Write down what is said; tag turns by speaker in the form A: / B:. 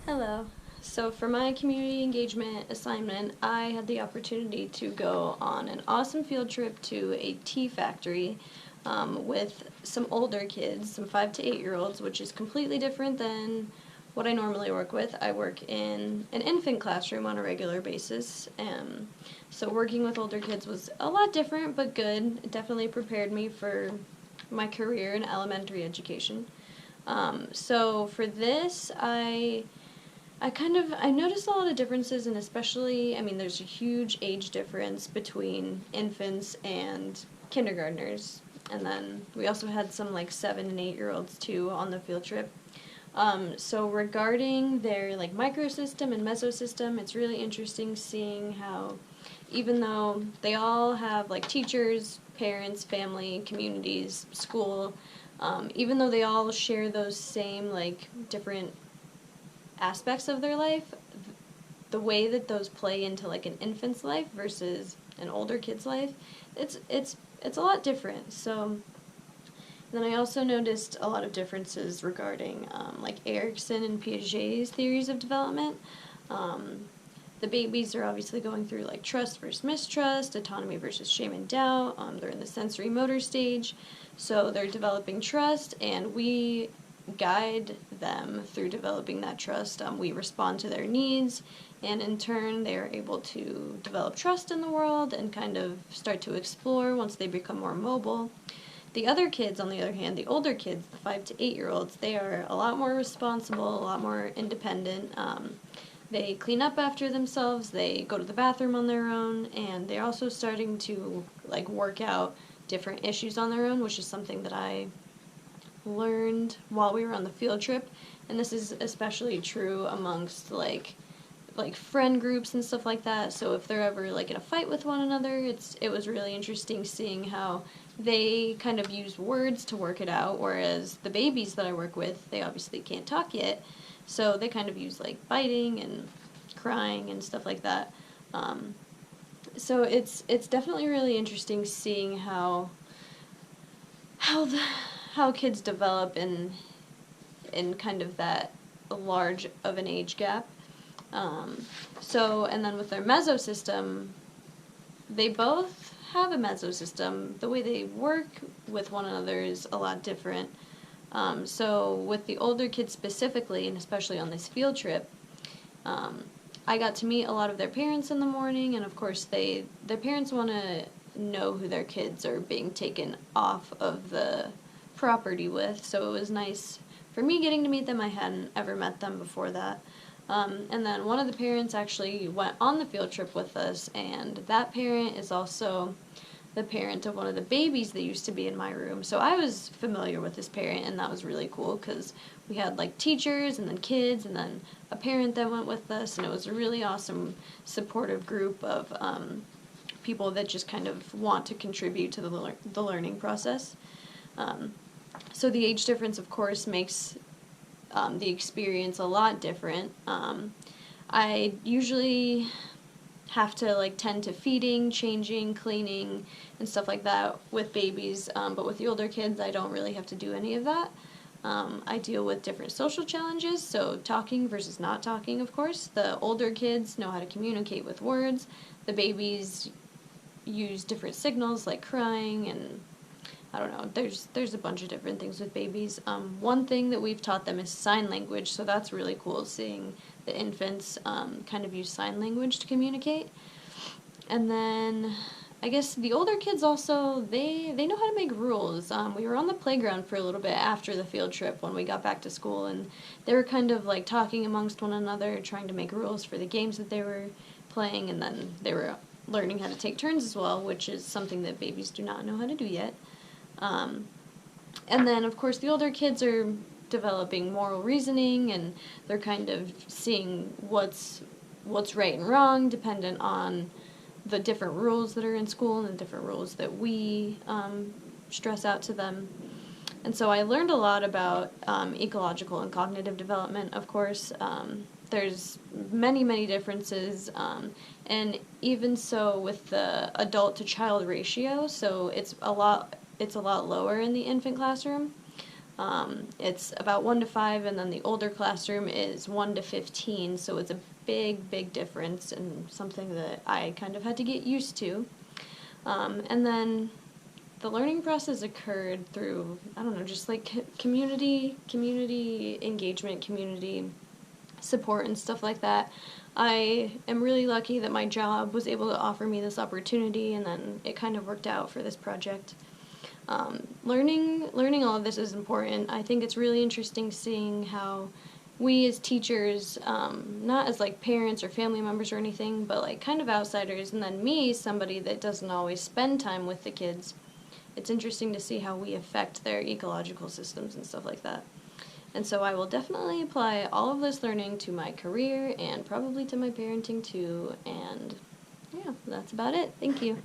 A: Hello. So for my community engagement assignment, I had the opportunity to go on an awesome field trip to a tea factory with some older kids, some 5 to 8 year olds, which is completely different than what I normally work with. I work in an infant classroom on a regular basis. So working with older kids was a lot different, but good. It definitely prepared me for my career in elementary education. So for this, I noticed a lot of differences, and especially, I mean, there's a huge age difference between infants and kindergartners. And then we also had some like 7 and 8 year olds too on the field trip. So regarding their like microsystem and mesosystem, it's really interesting seeing how, even though they all have like teachers, parents, family, communities, school, even though they all share those same like different aspects of their life, the way that those play into like an infant's life versus an older kid's life, it's a lot different. So then I also noticed a lot of differences regarding like Erikson and Piaget's theories of development. Um, the babies are obviously going through like trust versus mistrust, autonomy versus shame and doubt. They're in the sensory motor stage, so they're developing trust, and we guide them through developing that trust. We respond to their needs, and in turn, they are able to develop trust in the world and kind of start to explore once they become more mobile. The other kids, on the other hand, the older kids, the 5 to 8 year olds, they are a lot more responsible, a lot more independent. They clean up after themselves, they go to the bathroom on their own, and they're also starting to like work out different issues on their own, which is something that I learned while we were on the field trip. And this is especially true amongst like friend groups and stuff like that. So if they're ever like in a fight with one another, it was really interesting seeing how they kind of use words to work it out, whereas the babies that I work with, they obviously can't talk yet, so they kind of use like biting and crying and stuff like that. So it's definitely really interesting seeing how the how kids develop in kind of that large of an age gap. And then with their mesosystem, they both have a mesosystem. The way they work with one another is a lot different. So with the older kids specifically, and especially on this field trip, I got to meet a lot of their parents in the morning, and of course their parents want to know who their kids are being taken off of the property with, so it was nice for me getting to meet them. I hadn't ever met them before that. And then one of the parents actually went on the field trip with us, and that parent is also the parent of one of the babies that used to be in my room. So I was familiar with this parent, and that was really cool because we had like teachers and then kids and then a parent that went with us, and it was a really awesome, supportive group of people that just kind of want to contribute to the learning process. So the age difference, of course, makes the experience a lot different. I usually have to like tend to feeding, changing, cleaning, and stuff like that with babies, but with the older kids, I don't really have to do any of that. I deal with different social challenges, so talking versus not talking, of course. The older kids know how to communicate with words. The babies use different signals like crying, and I don't know, there's a bunch of different things with babies. One thing that we've taught them is sign language, so that's really cool seeing the infants kind of use sign language to communicate. And then I guess the older kids also, they know how to make rules. We were on the playground for a little bit after the field trip when we got back to school, and they were kind of like talking amongst one another, trying to make rules for the games that they were playing, and then they were learning how to take turns as well, which is something that babies do not know how to do yet. And then, of course, the older kids are developing moral reasoning, and they're kind of seeing what's right and wrong, dependent on the different rules that are in school and the different rules that we stress out to them. And so I learned a lot about ecological and cognitive development, of course. There's many differences, and even so with the adult to child ratio, so it's a lot lower in the infant classroom. It's about 1 to 5, and then the older classroom is 1 to 15, so it's a big difference and something that I kind of had to get used to. And then the learning process occurred through, I don't know, just like community engagement, community support and stuff like that. I am really lucky that my job was able to offer me this opportunity, and then it kind of worked out for this project. Learning all of this is important. I think it's really interesting seeing how we as teachers, not as like parents or family members or anything, but like kind of outsiders, and then me, somebody that doesn't always spend time with the kids, it's interesting to see how we affect their ecological systems and stuff like that. And so I will definitely apply all of this learning to my career and probably to my parenting too. And yeah, that's about it. Thank you.